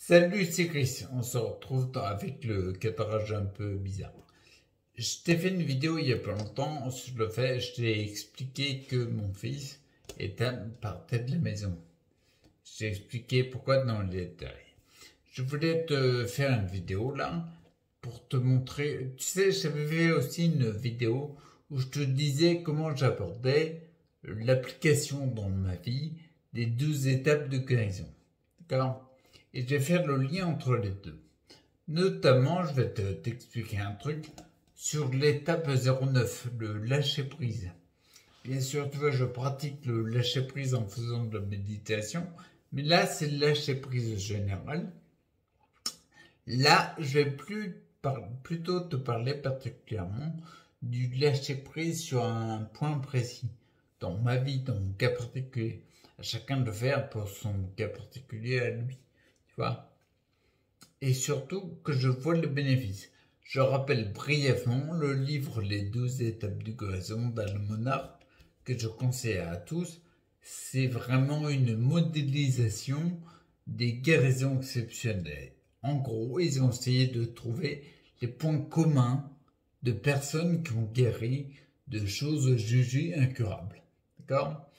Salut, c'est Chris. On se retrouve avec le cadrage un peu bizarre. Je t'ai fait une vidéo il y a pas longtemps sur le fait, je t'ai expliqué que mon fils partait de la maison. Je t'ai expliqué pourquoi dans les détails. Je voulais te faire une vidéo là pour te montrer. Tu sais, j'avais fait aussi une vidéo où je te disais comment j'abordais l'application dans ma vie des 12 étapes de guérison. D'accord? Et je vais faire le lien entre les deux. Notamment, je vais t'expliquer un truc sur l'étape 09, le lâcher prise. Bien sûr, tu vois, je pratique le lâcher prise en faisant de la méditation, mais là, c'est le lâcher prise général. Là, je vais plutôt te parler particulièrement du lâcher prise sur un point précis, dans ma vie, dans mon cas particulier. À chacun de le faire pour son cas particulier à lui. Tu vois, et surtout que je vois le bénéfice. Je rappelle brièvement le livre Les 12 étapes de guérison d'Al Monard que je conseille à tous. C'est vraiment une modélisation des guérisons exceptionnelles. En gros, ils ont essayé de trouver les points communs de personnes qui ont guéri de choses jugées incurables. D'accord?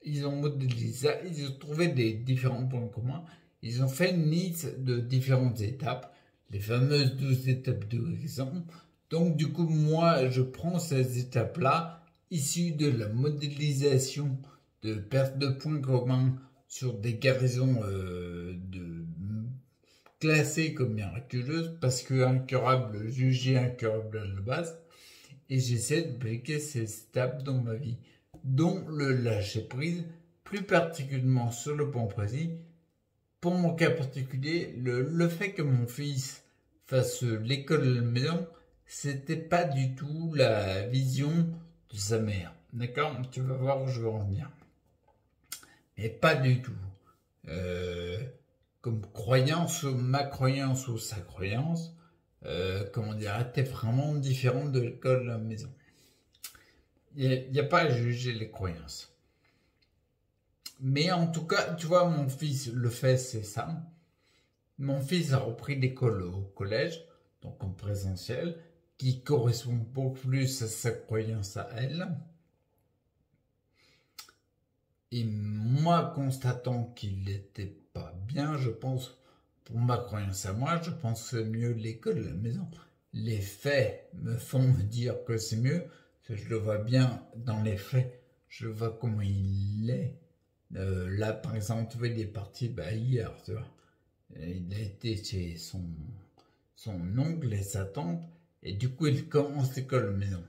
Ils ont modélisé ça, ils ont trouvé des différents points communs. Ils ont fait une liste de différentes étapes, les fameuses 12 étapes de guérison. Donc du coup, moi, je prends ces étapes-là, issues de la modélisation de perte de points communs sur des guérisons classées comme miraculeuses, parce que incurables, jugées incurables à la base, et j'essaie d'appliquer ces étapes dans ma vie, dont le lâcher prise, plus particulièrement sur le point précis. Pour mon cas particulier, le fait que mon fils fasse l'école à la maison, c'était pas du tout la vision de sa mère. D'accord? Tu vas voir où je veux en venir. Mais pas du tout. Comme croyance, ma croyance ou sa croyance, comment dire, était vraiment différente de l'école à la maison. Il n'y a pas à juger les croyances. Mais en tout cas, tu vois, mon fils le fait, c'est ça. Mon fils a repris l'école au collège, donc en présentiel, qui correspond beaucoup plus à sa croyance à elle. Et moi, constatant qu'il n'était pas bien, je pense, pour ma croyance à moi, je pense que c'est mieux l'école à la maison. Les faits me font me dire que c'est mieux, parce que je le vois bien dans les faits, je vois comment il est. Là, par exemple, tu vois, il est parti hier, tu vois. Il a été chez son oncle et sa tante, et du coup, il commence l'école à la maison.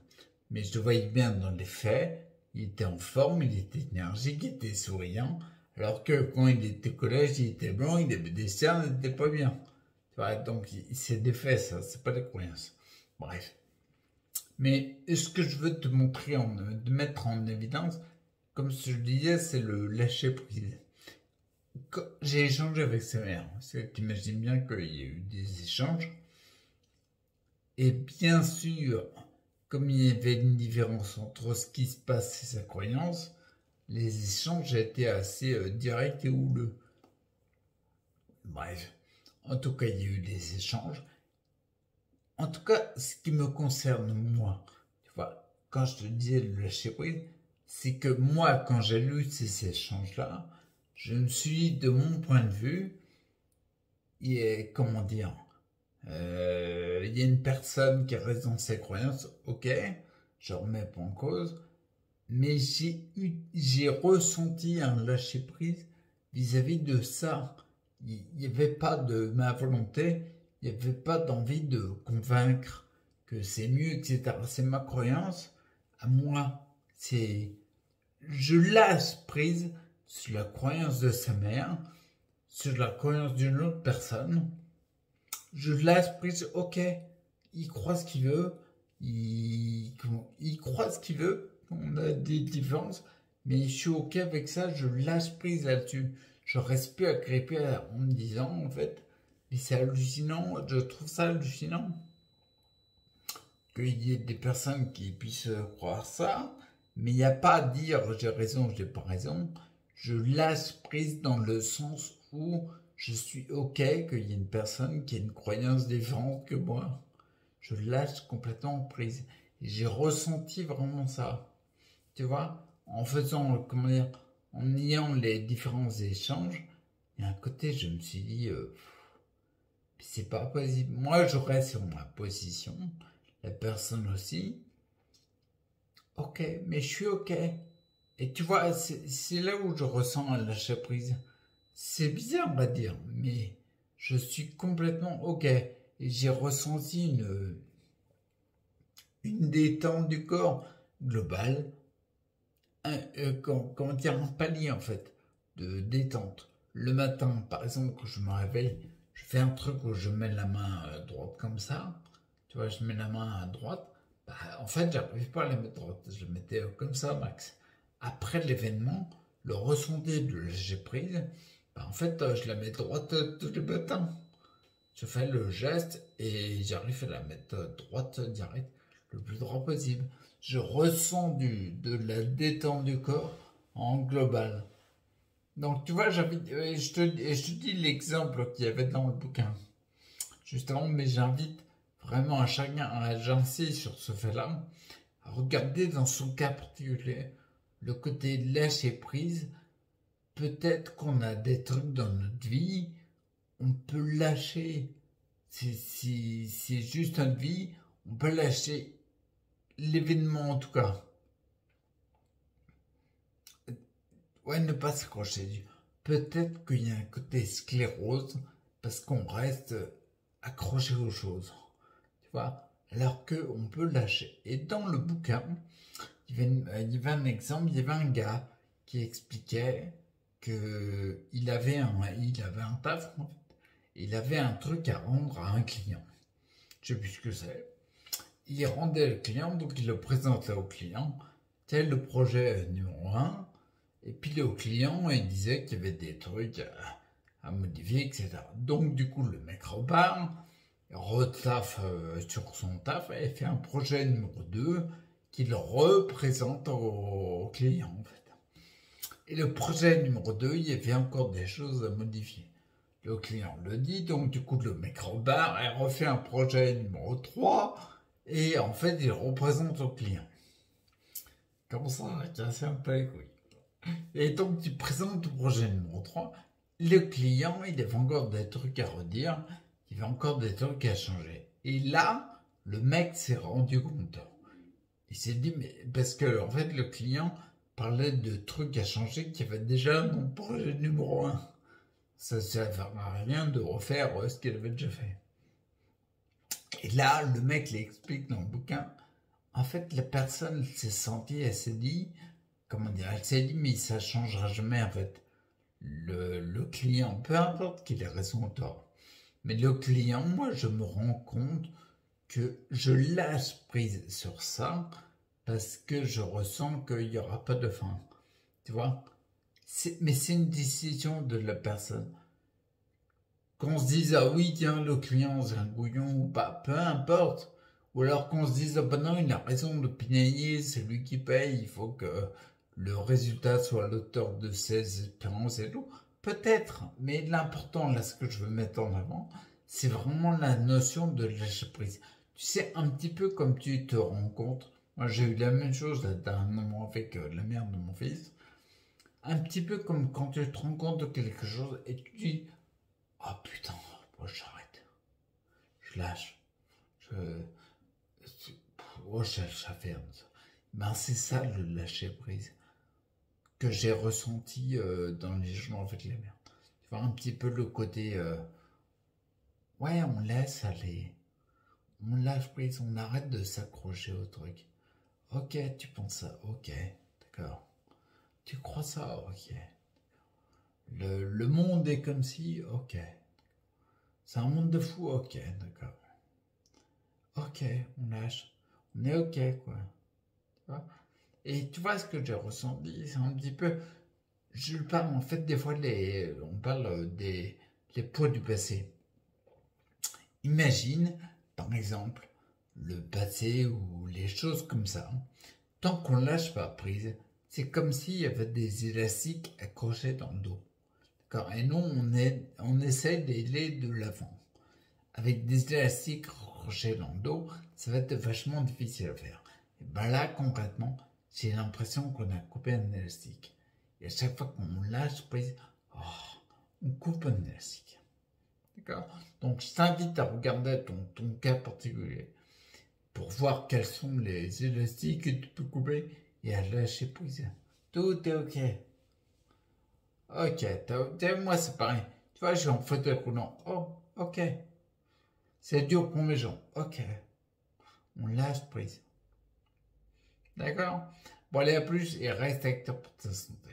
Mais je le voyais bien dans les faits, il était en forme, il était énergique, il était souriant, alors que quand il était au collège, il était blanc, il avait des cernes, il n'était pas bien. Tu vois, donc, c'est des faits, ça, c'est pas des croyances. Bref. Mais ce que je veux te montrer, de mettre en évidence, comme je le disais, c'est le lâcher prise. J'ai échangé avec sa mère, tu imagines bien qu'il y a eu des échanges. Et bien sûr, comme il y avait une différence entre ce qui se passe et sa croyance, les échanges étaient assez directs et houleux. Bref, en tout cas, il y a eu des échanges. En tout cas, ce qui me concerne, moi, tu vois, quand je te disais le lâcher prise, c'est que moi, quand j'ai lu ces échanges-là, je me suis dit, de mon point de vue, comment dire, il y a une personne qui reste dans ses croyances, ok, je remets pas en cause, mais j'ai ressenti un lâcher prise vis-à-vis de ça. Il n'y avait pas de ma volonté, il n'y avait pas d'envie de convaincre que c'est mieux, etc. C'est ma croyance à moi. Je lâche prise sur la croyance de sa mère, sur la croyance d'une autre personne. Je lâche prise, ok, il croit ce qu'il veut, il croit ce qu'il veut, on a des différences, mais je suis ok avec ça, je lâche prise là-dessus. Je reste plus agrippé en me disant, en fait, mais c'est hallucinant, je trouve ça hallucinant qu'il y ait des personnes qui puissent croire ça, mais il n'y a pas à dire j'ai raison, j'ai pas raison. Je lâche prise dans le sens où je suis OK qu'il y ait une personne qui a une croyance différente que moi. Je lâche complètement prise. Et j'ai ressenti vraiment ça. Tu vois, en faisant, comment dire, en ayant les différents échanges, il y a un côté, je me suis dit, c'est pas possible. Moi, je reste sur ma position, la personne aussi. OK, mais je suis OK. Et tu vois, c'est là où je ressens un lâcher prise. C'est bizarre, on va dire, mais je suis complètement OK. Et j'ai ressenti une détente du corps globale, comment dire, un palier en fait de détente. Le matin, par exemple, quand je me réveille, je fais un truc où je mets la main droite comme ça. Tu vois, je mets la main à droite. Bah, en fait, j'arrive pas à la mettre droite. Je la mettais comme ça, max. Après l'événement, le ressenti de lâcher prise, bah, en fait, je la mets droite tous les matins. Je fais le geste et j'arrive à la mettre droite direct le plus droit possible. Je ressens de la détente du corps en global. Donc tu vois, je te dis l'exemple qu'il y avait dans le bouquin, justement, mais j'invite vraiment à chacun à agencer sur ce fait-là, à regarder dans son cas particulier le côté lâcher prise. Peut-être qu'on a des trucs dans notre vie, on peut lâcher. C'est juste une vie, on peut lâcher l'événement en tout cas. Ouais, ne pas s'accrocher. Peut-être qu'il y a un côté sclérose parce qu'on reste accroché aux choses. Tu vois, alors qu'on peut lâcher. Et dans le bouquin, il y avait un exemple, il y avait un gars qui expliquait que il avait un taf, en fait. Il avait un truc à rendre à un client. Je sais plus ce que c'est. Il rendait le client, donc il le présentait au client. Tel le projet numéro un. Et puis le client, il disait qu'il y avait des trucs à modifier, etc. Donc du coup, le mec repart, retaffe sur son taf et fait un projet numéro 2 qu'il représente au client, en fait. Et le projet numéro 2, il y avait encore des choses à modifier. Le client le dit, donc du coup, le mec repart et refait un projet numéro 3 et en fait, il représente au client. Comme ça, on a cassé un peu les couilles. Et donc, tu présentes le projet numéro 3. Le client, il avait encore des trucs à redire. Il y avait encore des trucs à changer. Et là, le mec s'est rendu compte. Il s'est dit, mais parce que, en fait, le client parlait de trucs à changer qu'il y avait déjà dans le projet numéro 1. Ça ne sert à rien de refaire ce qu'il avait déjà fait. Et là, le mec l'explique dans le bouquin. En fait, la personne s'est sentie, elle s'est dit, comment dire, elle s'est dit, mais ça changera jamais, en fait. Le client, peu importe qu'il ait raison ou tort, mais le client, moi, je me rends compte que je lâche prise sur ça parce que je ressens qu'il n'y aura pas de fin. Tu vois? Mais c'est une décision de la personne. Qu'on se dise, ah oui, tiens, le client, c'est un gouillon ou pas, peu importe. Ou alors qu'on se dise, ah ben non, il a raison de pinailler, c'est lui qui paye, il faut que le résultat soit à l'auteur de ses espérances et tout. Peut-être, mais l'important, là, ce que je veux mettre en avant, c'est vraiment la notion de lâcher prise. Tu sais, un petit peu comme tu te rends compte, moi j'ai eu la même chose là, dernièrement avec la mère de mon fils, un petit peu comme quand tu te rends compte de quelque chose et tu dis, ah putain, moi j'arrête, je lâche, je, oh, ça ferme. Ben c'est ça le lâcher prise que j'ai ressenti dans les journaux avec les mères. Tu vois un petit peu le côté, ouais, on laisse aller, on lâche prise, on arrête de s'accrocher au truc. Ok, tu penses ça, ok, d'accord. Tu crois ça, ok. Le monde est comme si, ok. C'est un monde de fou, ok, d'accord. Ok, on lâche. On est ok, quoi. Tu vois. Et tu vois ce que j'ai ressenti, c'est un petit peu. Je parle en fait des fois on parle des les poids du passé. Imagine, par exemple, le passé ou les choses comme ça. Tant qu'on lâche pas prise, c'est comme s'il y avait des élastiques accrochés dans le dos. D'accord. Et nous, on essaie d'aller de l'avant. Avec des élastiques accrochés dans le dos, ça va être vachement difficile à faire. Et ben là, concrètement, j'ai l'impression qu'on a coupé un élastique. Et à chaque fois qu'on lâche prise, oh, on coupe un élastique. D'accord. Donc, je t'invite à regarder ton cas particulier pour voir quels sont les élastiques que tu peux couper et à lâcher prise. Tout est ok. Ok, moi c'est pareil. Tu vois, je suis en fauteuil roulant. Oh, ok. C'est dur pour mes jambes. Ok. On lâche prise. D'accord. Bon, allez, à plus et reste acteur pour ta santé.